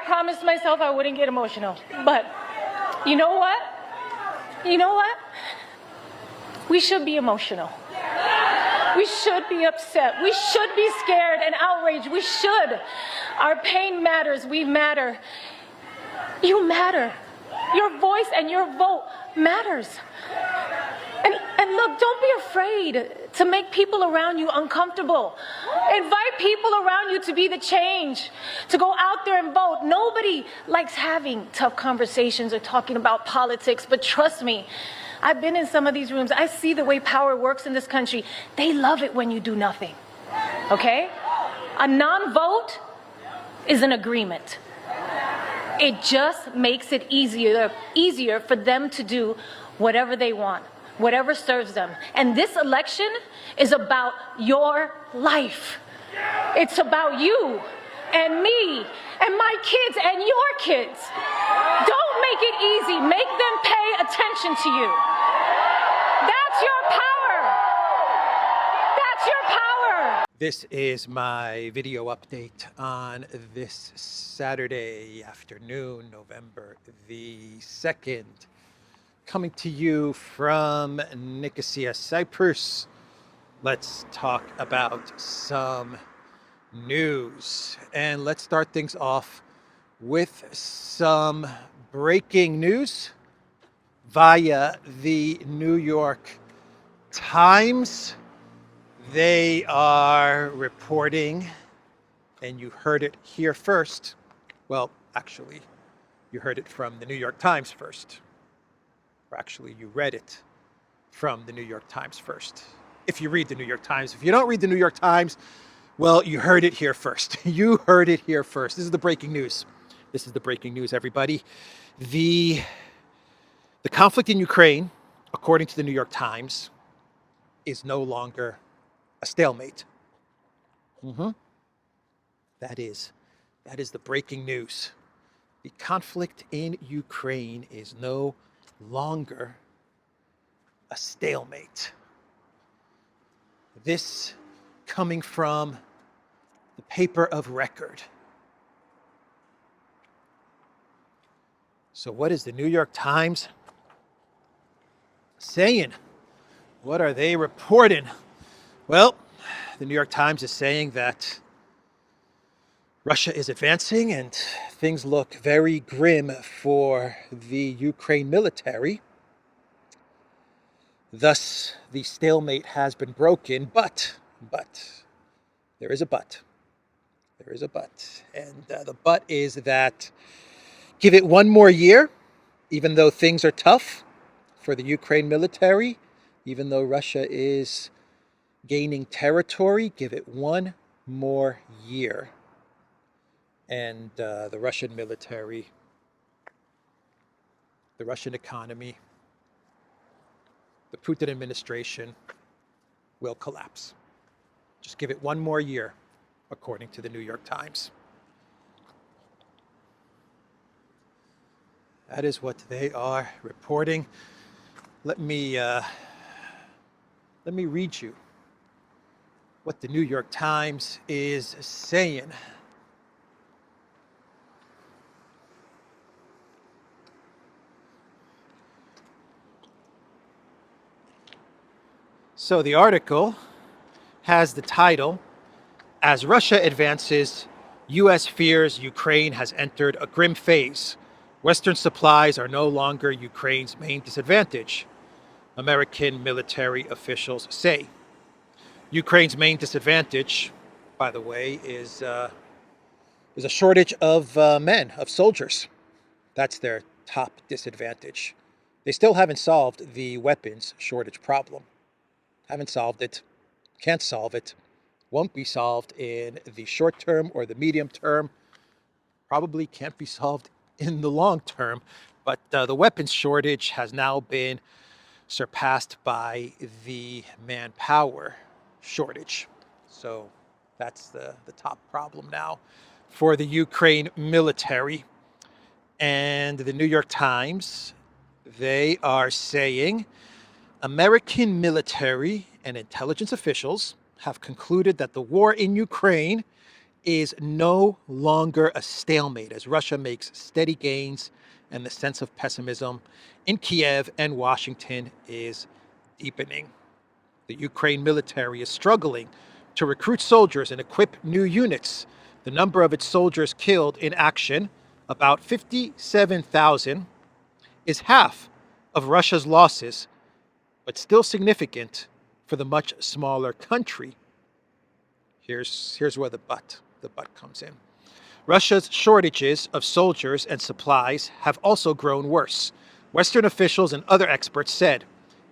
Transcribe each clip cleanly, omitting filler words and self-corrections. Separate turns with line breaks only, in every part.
promised myself I wouldn't get emotional. But you know what? You know what? We should be emotional. We should be upset. We should be scared and outraged. We should. Our pain matters. We matter. You matter. Your voice and your vote matters. And look, don't be afraid to make people around you uncomfortable. Invite people around you to be the change, to go out there and vote. Nobody likes having tough conversations or talking about politics, but trust me, I've been in some of these rooms. I see the way power works in this country. They love it when you do nothing, okay? A non-vote is an agreement. It just makes it easier for them to do whatever they want, whatever serves them. And this election is about your life. It's about you and me and my kids and your kids. Don't make it easy. Make them pay attention to you. That's your power. That's your power.
This is my video update on this Saturday afternoon, November the 2nd. Coming to you from Nicosia, Cyprus. Let's talk about some news. And let's start things off with some breaking news via the New York Times. They are reporting, and you heard it here first. Well, actually, you heard it from the New York Times first. Or actually, you read it from the New York Times first. If you read the New York Times. If you don't read the New York Times, well, you heard it here first. You heard it here first. This is the breaking news. This is the breaking news, everybody. The conflict in Ukraine, according to the New York Times, is no longer a stalemate. That is the breaking news. The conflict in Ukraine is no longer a stalemate. This coming from the paper of record. So what is the New York Times saying? What are they reporting? Well, the New York Times is saying that Russia is advancing and things look very grim for the Ukraine military. Thus, the stalemate has been broken, but, there is a but. There is a but. And the but is that give it one more year, even though things are tough for the Ukraine military, even though Russia is gaining territory, give it one more year. And the Russian military, the Russian economy, the Putin administration will collapse. Just give it one more year, according to the New York Times. That is what they are reporting. Let me read you what the New York Times is saying. So the article has the title, "As Russia Advances, U.S. Fears Ukraine Has Entered a Grim Phase. Western supplies are no longer Ukraine's main disadvantage, American military officials say." Ukraine's main disadvantage, by the way, is a shortage of men, of soldiers. That's their top disadvantage. They still haven't solved the weapons shortage problem. Haven't solved it, can't solve it, won't be solved in the short term or the medium term, probably can't be solved in the long term, but the weapons shortage has now been surpassed by the manpower shortage. So that's the top problem now for the Ukraine military. And the New York Times, they are saying American military and intelligence officials have concluded that the war in Ukraine is no longer a stalemate as Russia makes steady gains and the sense of pessimism in Kiev and Washington is deepening. The Ukraine military is struggling to recruit soldiers and equip new units. The number of its soldiers killed in action, about 57,000, is half of Russia's losses, but still significant for the much smaller country. Here's where the but comes in. Russia's shortages of soldiers and supplies have also grown worse, Western officials and other experts said,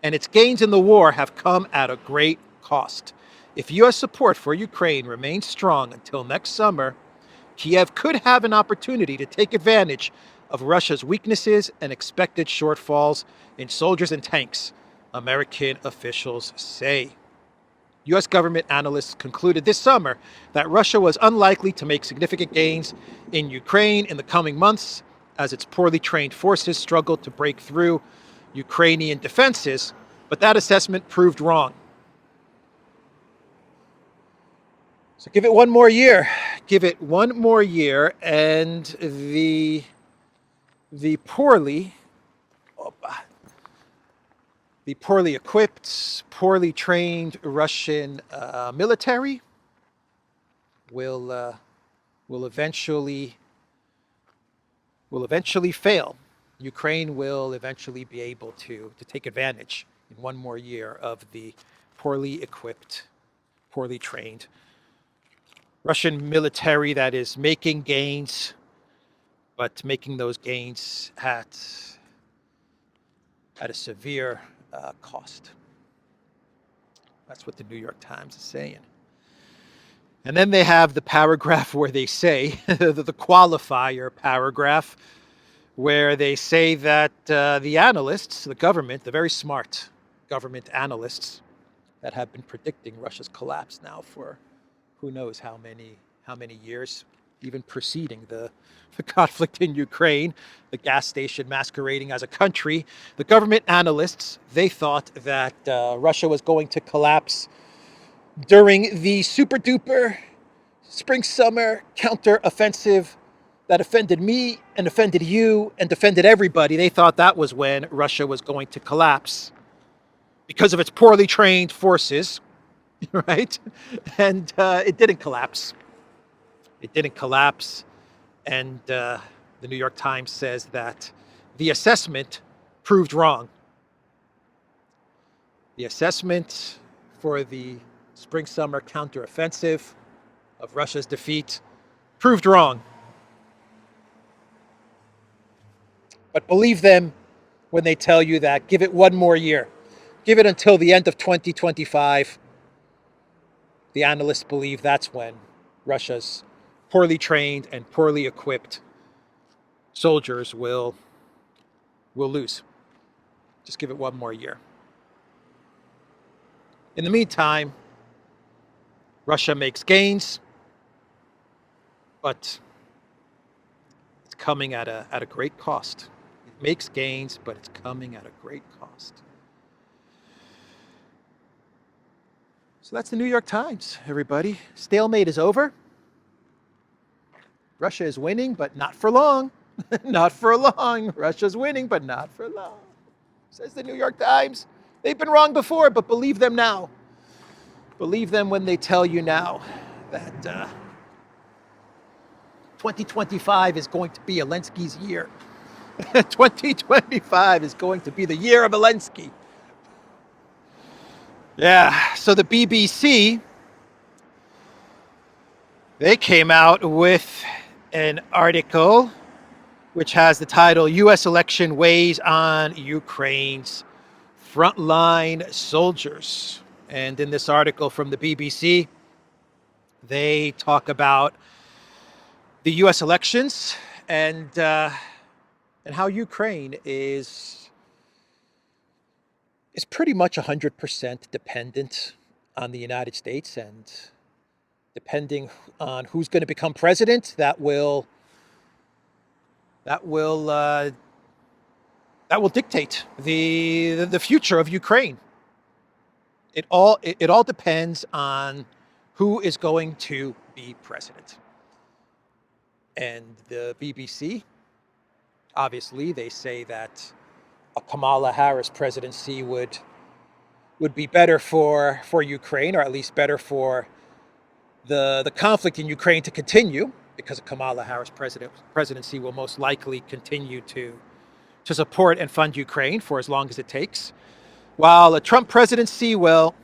and its gains in the war have come at a great cost. If U.S. support for Ukraine remains strong until next summer, Kiev could have an opportunity to take advantage of Russia's weaknesses and expected shortfalls in soldiers and tanks, American officials say. U.S. government analysts concluded this summer that Russia was unlikely to make significant gains in Ukraine in the coming months as its poorly trained forces struggled to break through Ukrainian defenses, but that assessment proved wrong. So give it one more year. Give it one more year, and the poorly equipped, poorly trained Russian military will eventually fail. Ukraine will eventually be able to take advantage in one more year of the poorly equipped, poorly trained Russian military that is making gains, but making those gains at a severe cost. That's what the New York Times is saying. And then they have the paragraph where they say, the qualifier paragraph, where they say that the analysts, the government, the very smart government analysts that have been predicting Russia's collapse now for who knows how many years, even preceding the conflict in Ukraine, the gas station masquerading as a country. The government analysts, they thought that Russia was going to collapse during the super duper spring-summer counter-offensive that offended me and offended you and offended everybody. They thought that was when Russia was going to collapse because of its poorly trained forces, right? And it didn't collapse. It didn't collapse. And the New York Times says that the assessment proved wrong. The assessment for the spring-summer counteroffensive of Russia's defeat proved wrong. But believe them when they tell you that. Give it one more year. Give it until the end of 2025. The analysts believe that's when Russia's poorly trained and poorly equipped soldiers will lose. Just give it one more year. In the meantime, Russia makes gains, but it's coming at a great cost. It makes gains, but it's coming at a great cost. So that's the New York Times, everybody. Stalemate is over. Russia is winning, but not for long. Not for long. Russia's winning, but not for long. Says the New York Times. They've been wrong before, but believe them now. Believe them when they tell you now that 2025 is going to be Elensky's year. 2025 is going to be the year of Elensky. Yeah, so the BBC, they came out with an article which has the title, U.S. Election Weighs on Ukraine's Frontline Soldiers. And in this article from the BBC, they talk about the U.S. elections and how Ukraine is pretty much 100% dependent on the United States, and depending on who's going to become president, that will dictate the future of Ukraine. It all depends on who is going to be president. And the BBC, obviously, they say that a Kamala Harris presidency would be better for Ukraine, or at least better for the conflict in Ukraine to continue, because a Kamala Harris presidency will most likely continue to support and fund Ukraine for as long as it takes. While a Trump presidency, well,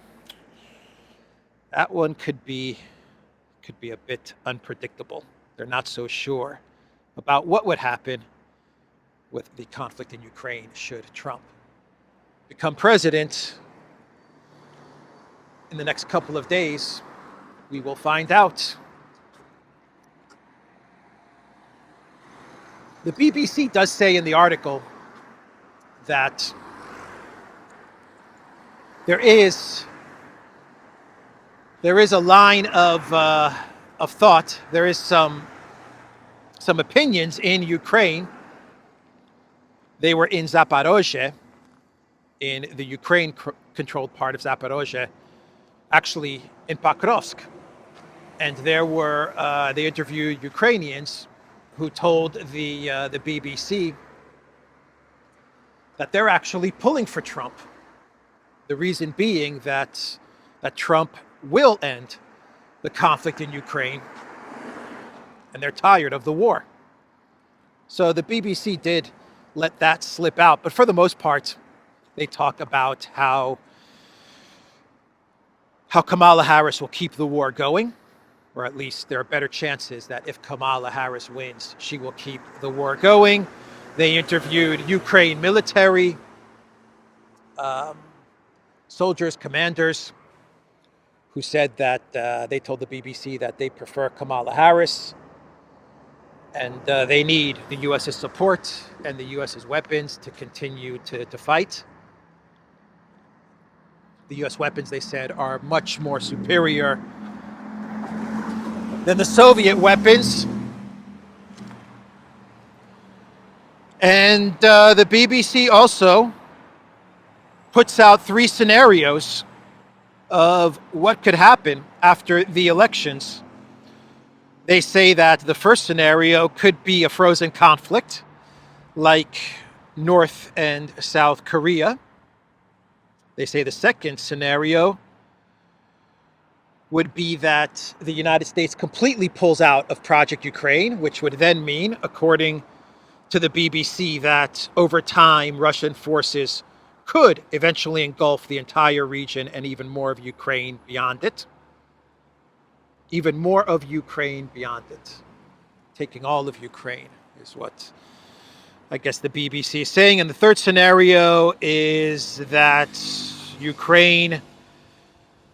that one could be a bit unpredictable. They're not so sure about what would happen with the conflict in Ukraine should Trump become president. In the next couple of days, we will find out. The BBC does say in the article that there is a line of thought. There is some opinions in Ukraine. They were in Zaporozhye, in the Ukraine-controlled part of Zaporozhye, actually in Pokrovsk. And there were, they interviewed Ukrainians who told the BBC that they're actually pulling for Trump. The reason being that Trump will end the conflict in Ukraine, and they're tired of the war. So the BBC did let that slip out, but for the most part, they talk about how Kamala Harris will keep the war going, or at least there are better chances that if Kamala Harris wins, she will keep the war going. They interviewed Ukraine military, soldiers, commanders, who said that they told the BBC that they prefer Kamala Harris, and they need the U.S.'s support and the U.S.'s weapons to continue to fight. The U.S. weapons, they said, are much more superior than the Soviet weapons. And the BBC also puts out 3 scenarios of what could happen after the elections. They say that the first scenario could be a frozen conflict, like North and South Korea. They say the second scenario would be that the United States completely pulls out of Project Ukraine, which would then mean, according to the BBC, that over time Russian forces could eventually engulf the entire region and even more of Ukraine beyond it. Even more of Ukraine beyond it. Taking all of Ukraine is what I guess the BBC is saying. And the third scenario is that Ukraine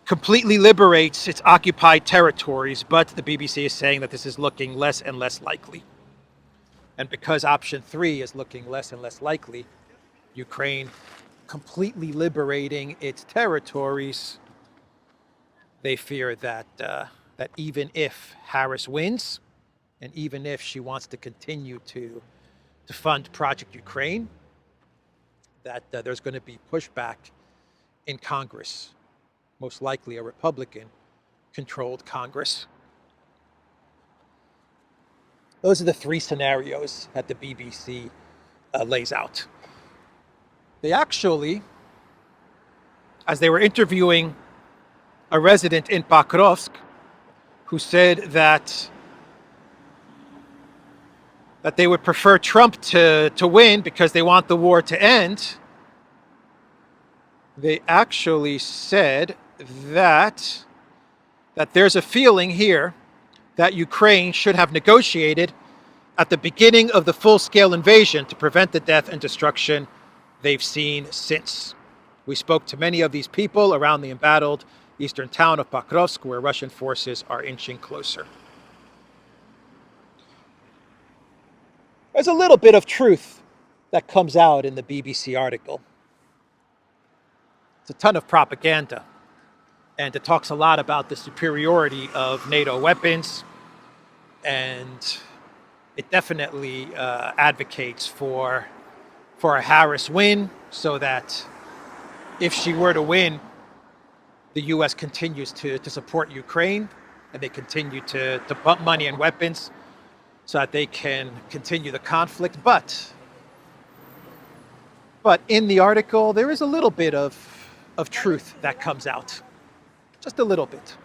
completely liberates its occupied territories, but the BBC is saying that this is looking less and less likely. And because option 3 is looking less and less likely, Ukraine completely liberating its territories, they fear that even if Harris wins, and even if she wants to continue to fund Project Ukraine, that there's going to be pushback in Congress, most likely a Republican-controlled Congress. Those are the 3 scenarios that the BBC lays out. They actually, as they were interviewing a resident in Pokrovsk, who said that they would prefer Trump to win because they want the war to end, they actually said that there's a feeling here that Ukraine should have negotiated at the beginning of the full-scale invasion to prevent the death and destruction they've seen since. We spoke to many of these people around the embattled eastern town of Pokrovsk, where Russian forces are inching closer. There's a little bit of truth that comes out in the BBC article. It's a ton of propaganda, and it talks a lot about the superiority of NATO weapons, and it definitely advocates for a Harris win, so that if she were to win, the U.S. continues to support Ukraine, and they continue to pump money and weapons so that they can continue the conflict. But in the article, there is a little bit of truth that comes out. Just a little bit,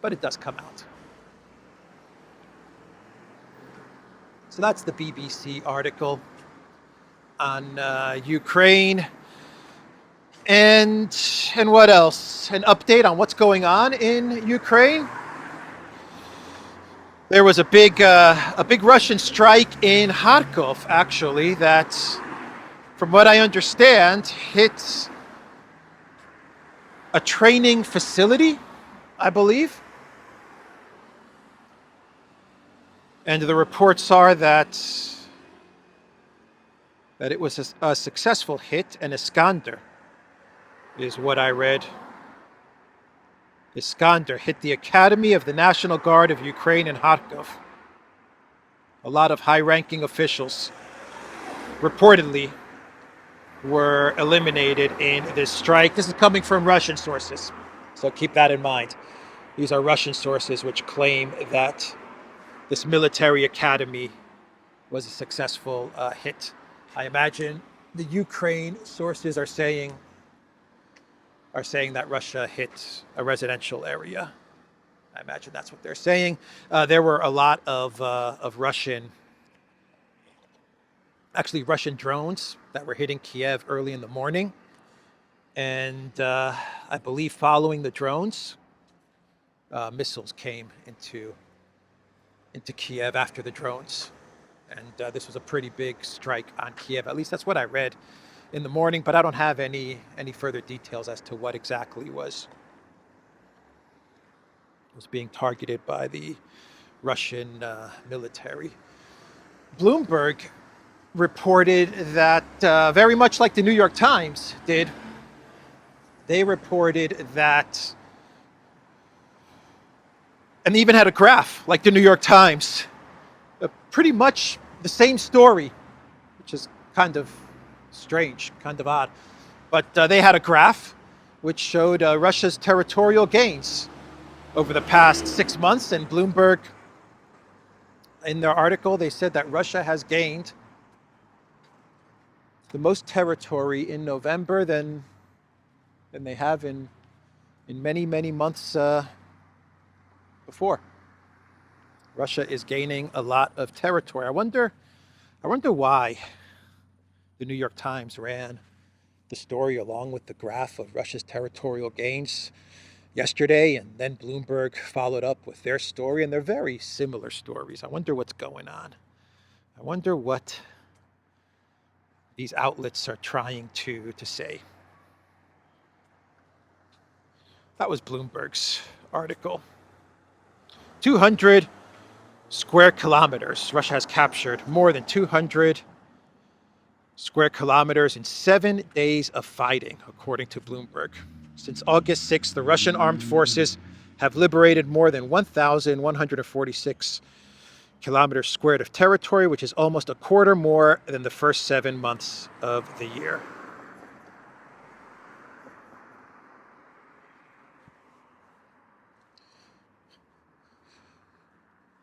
but it does come out. So that's the BBC article on Ukraine. And what else? An update on what's going on in Ukraine. There was a big Russian strike in Kharkov, actually, that, from what I understand, hit a training facility, I believe. And the reports are that it was a successful hit, and Iskander is what I read. Iskander hit the Academy of the National Guard of Ukraine in Kharkov. A lot of high-ranking officials reportedly were eliminated in this strike. This is coming from Russian sources, so keep that in mind. These are Russian sources which claim that this military academy was a successful hit. I imagine the Ukraine sources are saying that Russia hit a residential area. I imagine that's what they're saying. There were a lot of Russian drones that were hitting Kiev early in the morning. And I believe following the drones, missiles came into Kiev after the drones. And this was a pretty big strike on Kiev. At least that's what I read in the morning, but I don't have any further details as to what exactly was being targeted by the Russian military. Bloomberg reported that, very much like the New York Times did, they reported that, and even had a graph like the New York Times, pretty much the same story, which is kind of strange, kind of odd. But they had a graph which showed Russia's territorial gains over the past 6 months. And Bloomberg, in their article, they said that Russia has gained the most territory in November than they have in many, many months before. Russia is gaining a lot of territory. I wonder why the New York Times ran the story along with the graph of Russia's territorial gains yesterday, and then Bloomberg followed up with their story, and they're very similar stories. I wonder what's going on. I wonder what these outlets are trying to say. That was Bloomberg's article. 200 square kilometers. Russia has captured more than 200 square kilometers in 7 days of fighting, according to Bloomberg. Since August 6th, the Russian armed forces have liberated more than 1,146 kilometers squared of territory, which is almost a quarter more than the first 7 months of the year.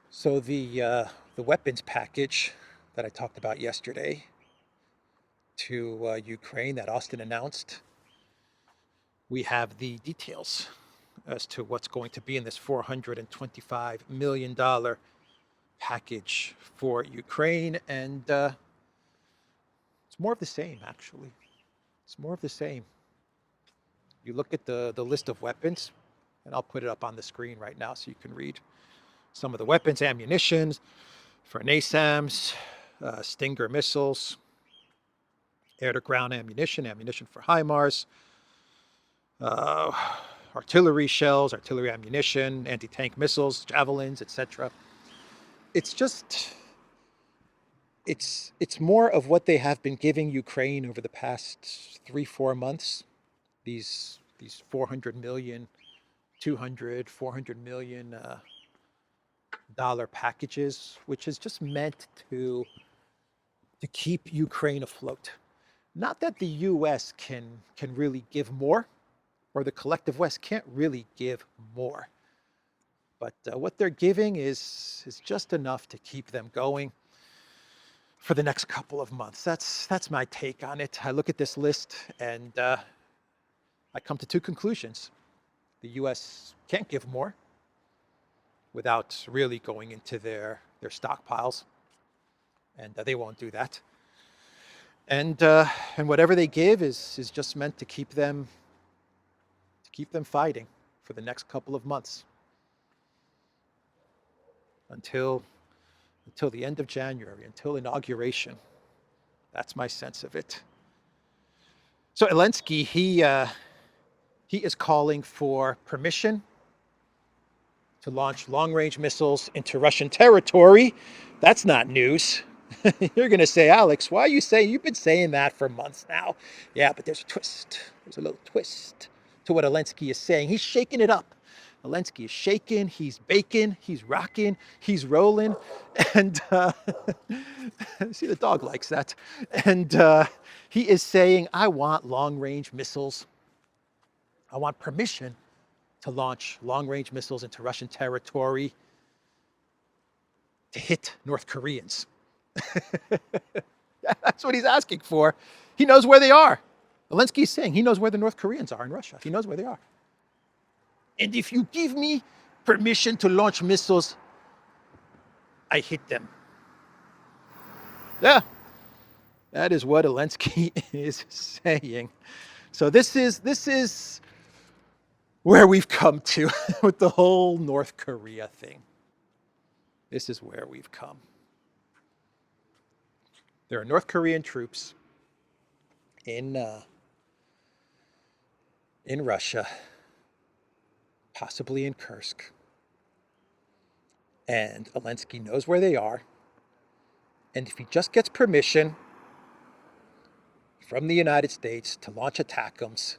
So the weapons package that I talked about yesterday to Ukraine that Austin announced, we have the details as to what's going to be in this $425 million package for Ukraine. And it's more of the same, actually. It's more of the same. You look at the list of weapons, and I'll put it up on the screen right now so you can read some of the weapons: ammunition for NASAMS, Stinger missiles, air-to-ground ammunition, ammunition for HIMARS, artillery shells, artillery ammunition, anti-tank missiles, javelins, etc. It's just, it's more of what they have been giving Ukraine over the past 3-4 months. These 400 million, 200, 400 million dollar packages, which is just meant to keep Ukraine afloat. Not that the U.S. can really give more, or the collective West can't really give more. But what they're giving is just enough to keep them going for the next couple of months. That's my take on it. I look at this list and I come to two conclusions. The U.S. can't give more without really going into their stockpiles, and they won't do that. And whatever they give is just meant to keep them fighting for the next couple of months until the end of January, until inauguration. That's my sense of it. So Elensky, he is calling for permission to launch long-range missiles into Russian territory. That's not news. You're going to say, Alex, why are you saying, you've been saying that for months now? Yeah, but there's a twist. There's a little twist to what Elensky is saying. He's shaking it up. Elensky is shaking, he's baking, he's rocking, he's rolling. And see, the dog likes that. And he is saying, I want long-range missiles. I want permission to launch long-range missiles into Russian territory to hit North Koreans. That's what he's asking for. He knows where they are. Elensky is saying he knows where the North Koreans are in Russia. He knows where they are. And if you give me permission to launch missiles, I hit them. Yeah, that is what Elensky is saying. So this is where we've come to with the whole North Korea thing. This is where we've come. There are North Korean troops in Russia, possibly in Kursk. And Elensky knows where they are. And if he just gets permission from the United States to launch ATACMS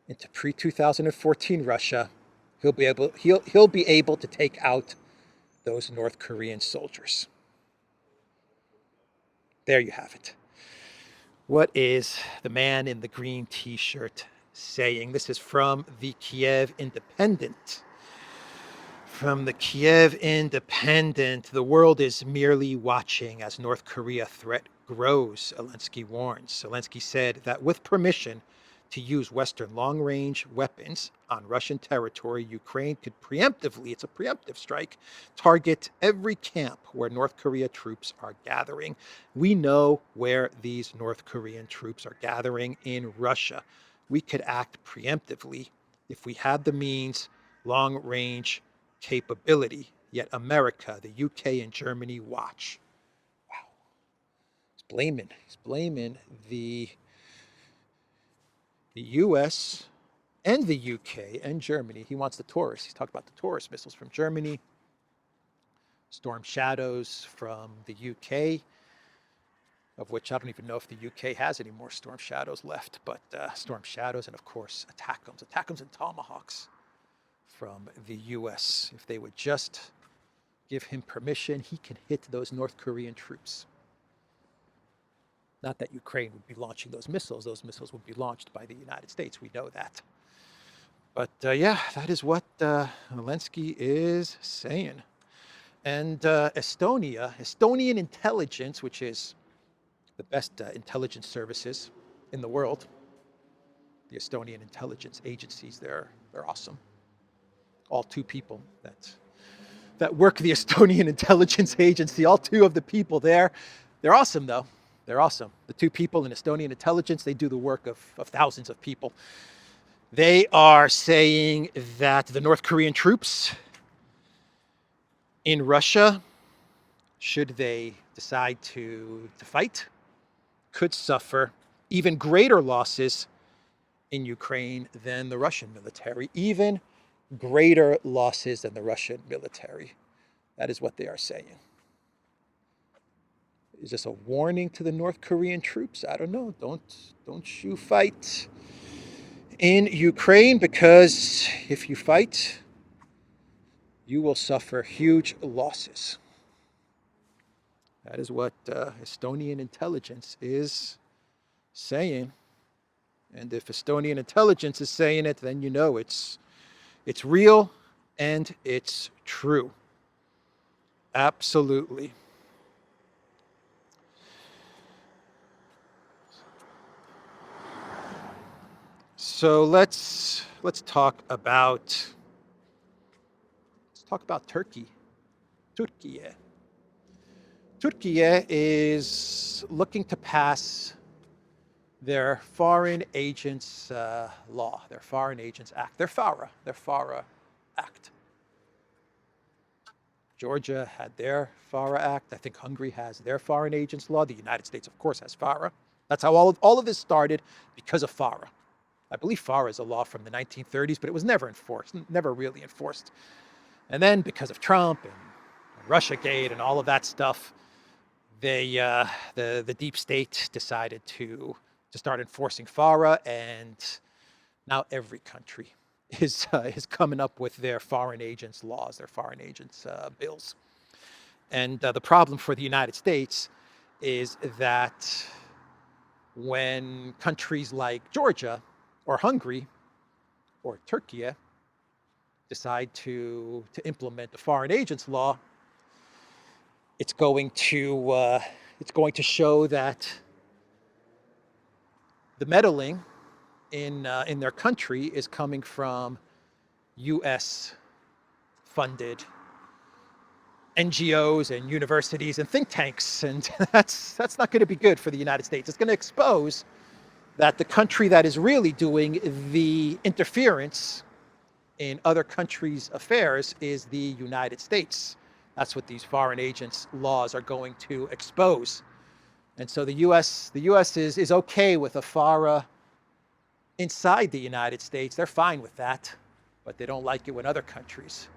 into pre-2014 Russia, he'll be able to take out those North Korean soldiers. There you have it. What is the man in the green t-shirt saying? This is from the Kiev Independent. From the Kiev Independent, the world is merely watching as North Korea threat grows, Elensky warns. Elensky said that with permission to use Western long-range weapons on Russian territory, Ukraine could preemptively, it's a preemptive strike, target every camp where North Korea troops are gathering. We know where these North Korean troops are gathering in Russia. We could act preemptively if we had the means, long-range capability. Yet America, the UK, and Germany watch. Wow. He's blaming the US and the UK and Germany. He wants the Taurus. He's talking about the Taurus missiles from Germany, Storm Shadows from the UK, of which I don't even know if the UK has any more Storm Shadows left, but Storm Shadows, and of course ATACMS and Tomahawks from the US. If they would just give him permission, he can hit those North Korean troops. Not that Ukraine would be launching those missiles. Those missiles would be launched by the United States. We know that. But yeah, that is what Elensky is saying. And Estonian intelligence, which is the best intelligence services in the world, the Estonian intelligence agencies, they're awesome. All two people that work the Estonian intelligence agency, all two of the people there, they're awesome though. They're awesome. The two people in Estonian intelligence, they do the work of thousands of people. They are saying that the North Korean troops in Russia, should they decide to fight, could suffer even greater losses in Ukraine than the Russian military, even greater losses than the Russian military. That is what they are saying. Is this a warning to the North Korean troops? I don't know. Don't you fight in Ukraine, because if you fight, you will suffer huge losses. That is what Estonian intelligence is saying. And if Estonian intelligence is saying it, then you know it's real And it's true. Absolutely. So let's talk about Turkey. Turkey. Turkey is looking to pass their Foreign Agents Law, their Foreign Agents Act, their FARA Act. Georgia had their FARA Act. I think Hungary has their Foreign Agents Law. The United States, of course, has FARA. That's how all of this started, because of FARA. I believe FARA is a law from the 1930s, but it was never enforced, never really enforced. And then because of Trump and Russiagate and all of that stuff, the deep state decided to start enforcing FARA, and now every country is coming up with their foreign agents laws, their foreign agents bills. And the problem for the United States is that when countries like Georgia or Hungary or Turkey decide to implement the foreign agents law, it's going to show that the meddling in their country is coming from U.S. funded NGOs and universities and think tanks, and that's not going to be good for the United States. It's going to expose that the country that is really doing the interference in other countries' affairs is the United States. That's what these foreign agents laws are going to expose. And so the U.S. is okay with a FARA inside the United States. They're fine with that, but they don't like it when other countries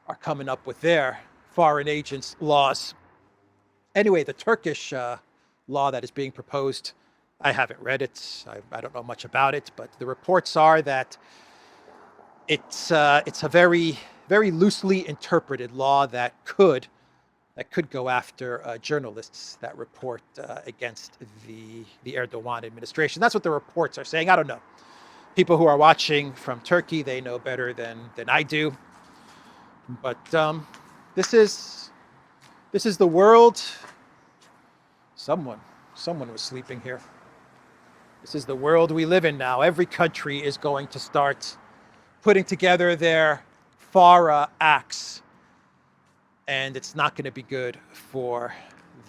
are coming up with their foreign agents laws. Anyway, the Turkish law that is being proposed, I haven't read it. I don't know much about it, but the reports are that it's a very, very loosely interpreted law that could go after journalists that report against the Erdogan administration. That's what the reports are saying. I don't know. People who are watching from Turkey, they know better than I do. But this is the world. Someone was sleeping here. This is the world we live in now. Every country is going to start putting together their FARA acts, and it's not going to be good for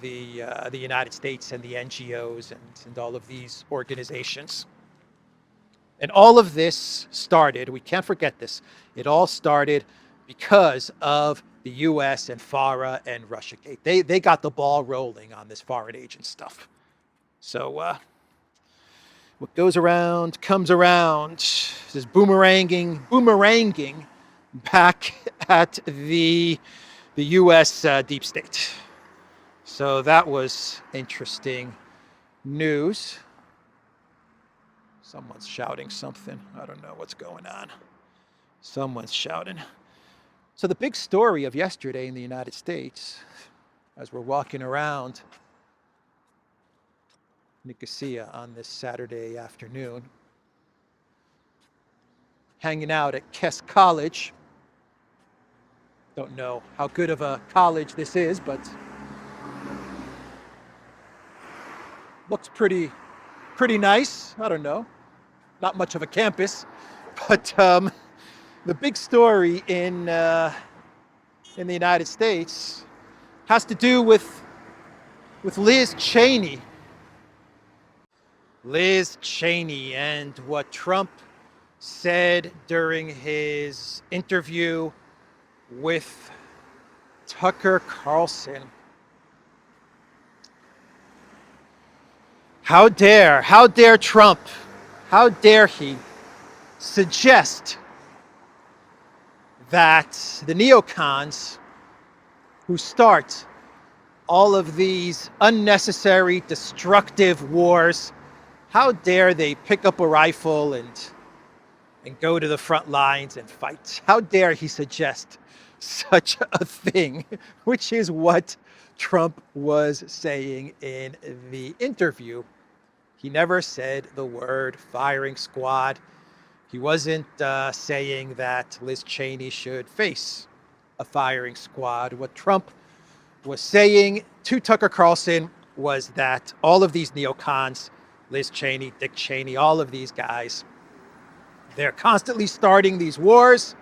the United States and the NGOs and all of these organizations. And all of this started, we can't forget this, it all started because of the US and FARA and Russiagate. They got the ball rolling on this foreign agent stuff. So what goes around comes around. This is boomeranging back at the US deep state. So that was interesting news. Someone's shouting something. I don't know what's going on. Someone's shouting. So the big story of yesterday in the United States, as we're walking around Nicosia on this Saturday afternoon, hanging out at Kess College. Don't know how good of a college this is, but looks pretty nice. I don't know. Not much of a campus, but the big story in the United States has to do with Liz Cheney. Liz Cheney and what Trump said during his interview with Tucker Carlson. How dare Trump, how dare he suggest that the neocons who start all of these unnecessary, destructive wars, how dare they pick up a rifle and go to the front lines and fight? How dare he suggest such a thing, which is what Trump was saying in the interview. He never said the word firing squad. He wasn't saying that Liz Cheney should face a firing squad. What Trump was saying to Tucker Carlson was that all of these neocons, Liz Cheney, Dick Cheney, all of these guys, they're constantly starting these wars,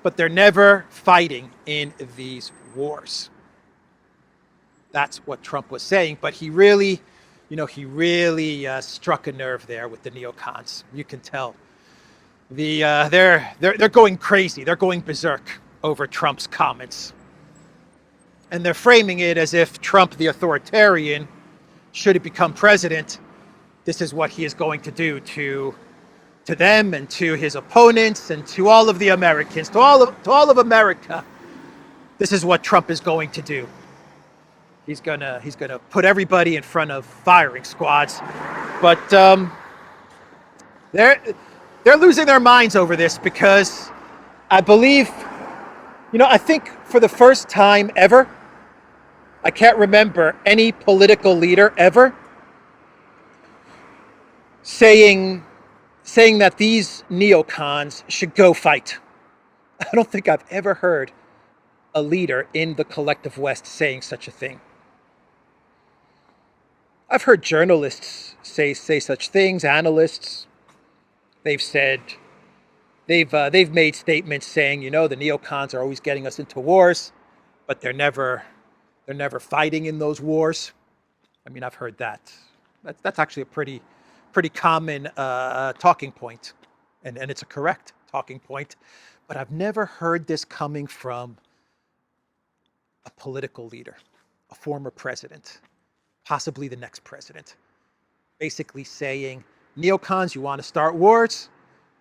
but they're never fighting in these wars. That's what Trump was saying. But he really, struck a nerve there with the neocons. You can tell. They're going crazy. They're going berserk over Trump's comments. And they're framing it as if Trump, the authoritarian, should he become president, this is what he is going to do to them and to his opponents and to all of the Americans, to all of America. This is what Trump is going to do. He's gonna put everybody in front of firing squads. But they're losing their minds over this because I believe, I think for the first time ever, I can't remember any political leader ever saying that these neocons should go fight. I don't think I've ever heard a leader in the collective West saying such a thing. I've heard journalists say such things, analysts. They've said, they've made statements saying, the neocons are always getting us into wars, but they're never fighting in those wars. I mean, I've heard that. That's actually a pretty common talking point, and it's a correct talking point. But I've never heard this coming from a political leader, a former president, possibly the next president, basically saying, neocons, you want to start wars?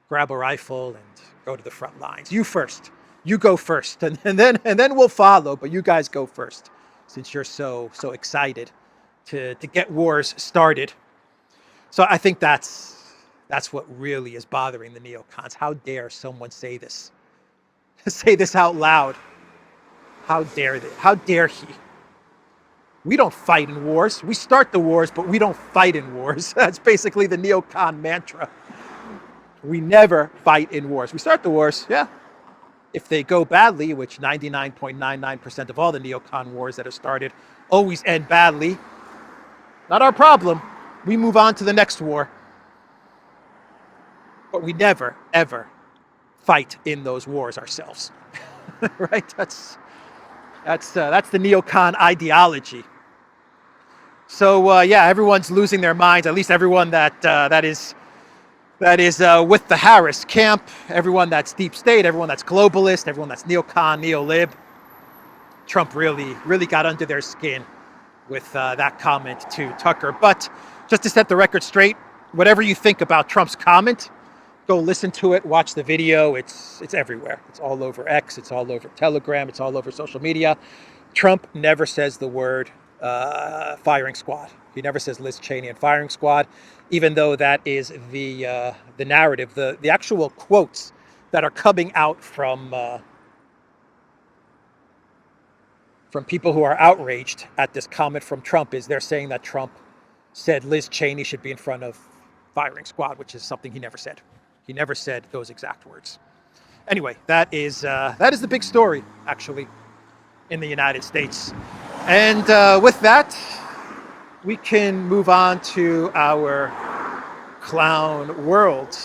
Grab a rifle and go to the front lines. You first. You go first, and then we'll follow. But you guys go first, since you're so excited to get wars started. So I think that's what really is bothering the neocons. How dare someone say this? Say this out loud. How dare they? How dare he? We don't fight in wars. We start the wars, but we don't fight in wars. That's basically the neocon mantra. We never fight in wars. We start the wars, yeah. If they go badly, which 99.99% of all the neocon wars that have started always end badly, not our problem. We move on to the next war. But we never, ever fight in those wars ourselves. Right? That's the neocon ideology. So everyone's losing their minds. At least everyone that is with the Harris camp, everyone that's deep state, everyone that's globalist, everyone that's neocon, neo-lib. Trump really got under their skin with that comment to Tucker. But just to set the record straight, whatever you think about Trump's comment, go listen to it, watch the video. It's everywhere. It's all over X. It's all over Telegram. It's all over social media. Trump never says the word firing squad. He never says Liz Cheney and firing squad, even though that is the narrative. The actual quotes that are coming out from people who are outraged at this comment from Trump is they're saying that Trump said Liz Cheney should be in front of firing squad, which is something he never said. He never said those exact words. Anyway, that is the big story, actually, in the United States. And with that, we can move on to our clown world.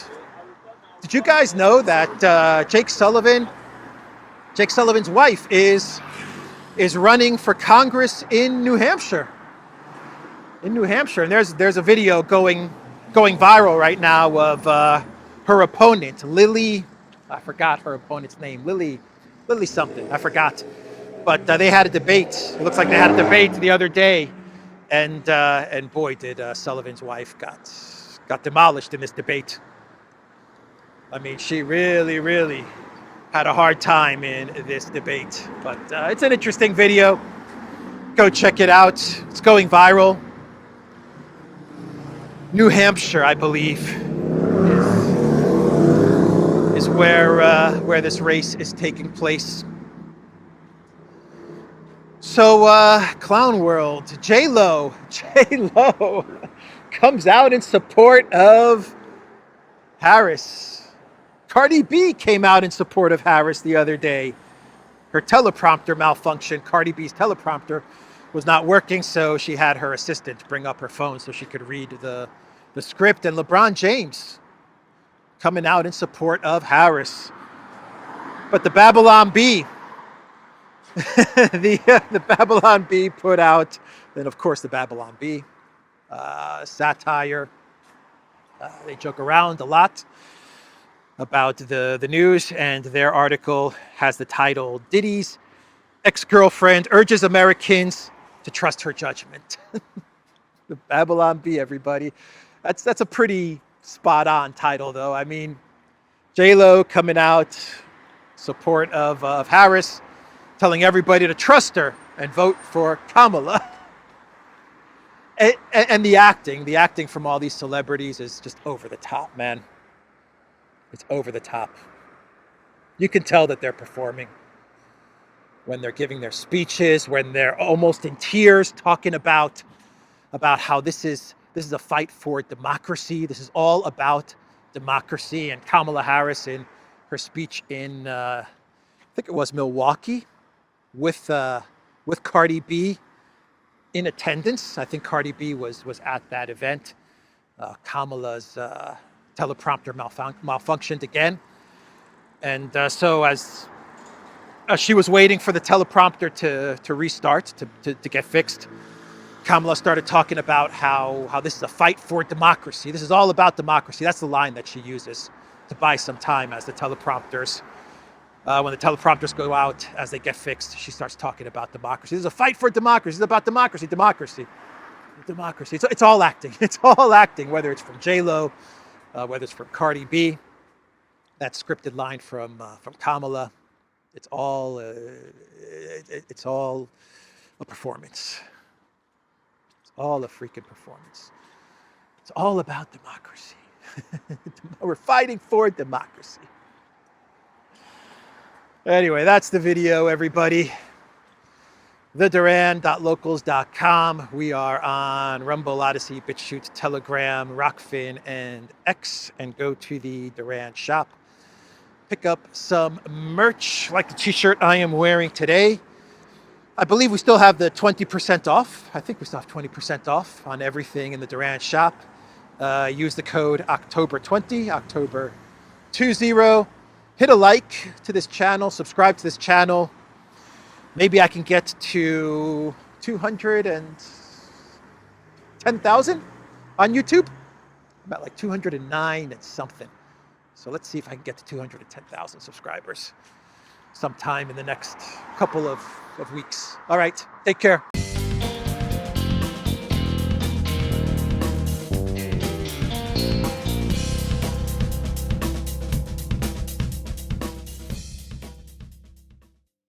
Did you guys know that Jake Sullivan's wife is running for Congress in New Hampshire? In New Hampshire, and there's a video going viral right now of her opponent, Lily. I forgot her opponent's name. Lily something. I forgot. But they had a debate. It looks like they had a debate the other day, and boy, did Sullivan's wife got demolished in this debate. I mean, she really had a hard time in this debate. But it's an interesting video. Go check it out. It's going viral. New Hampshire, I believe, is where this race is taking place. So, clown world, J.Lo comes out in support of Harris. Cardi B came out in support of Harris the other day. Her teleprompter malfunctioned. Cardi B's teleprompter was not working, so she had her assistant bring up her phone so she could read the script. And LeBron James coming out in support of Harris. But the Babylon Bee, the Babylon Bee put out, then of course the Babylon Bee, satire. They joke around a lot about the news, and their article has the title, Diddy's ex-girlfriend urges Americans to trust her judgment. The Babylon Bee, everybody. That's a pretty spot-on title, though. I mean, J.Lo coming out, support of Harris, telling everybody to trust her and vote for Kamala. And the acting from all these celebrities is just over the top, man. It's over the top. You can tell that they're performing when they're giving their speeches, when they're almost in tears talking about how this is a fight for democracy. This is all about democracy. And Kamala Harris in her speech in I think it was Milwaukee with Cardi B in attendance. I think Cardi B was at that event. Kamala's teleprompter malfunctioned again. And so as she was waiting for the teleprompter to restart, to get fixed, Kamala started talking about how this is a fight for democracy. This is all about democracy. That's the line that she uses to buy some time as the teleprompters, when the teleprompters go out, as they get fixed, she starts talking about democracy. This is a fight for democracy. It's about democracy, democracy. It's all acting. It's all acting, whether it's from J.Lo, whether it's from Cardi B, that scripted line from Kamala. It's all a performance. It's all a freaking performance. It's all about democracy. We're fighting for democracy. Anyway, that's the video, everybody. TheDuran.locals.com. We are on Rumble, Odyssey, BitChute, Telegram, Rockfin, and X. And go to the Duran shop. Pick up some merch, like the t-shirt I am wearing today. I believe we still have the 20% off. I think we still have 20% off on everything in the Duran shop. Use the code October20, October20. Hit a like to this channel, subscribe to this channel. Maybe I can get to 210,000 on YouTube. I'm at like 209 and something. So let's see if I can get to 210,000 subscribers sometime in the next couple of weeks. All right, take care.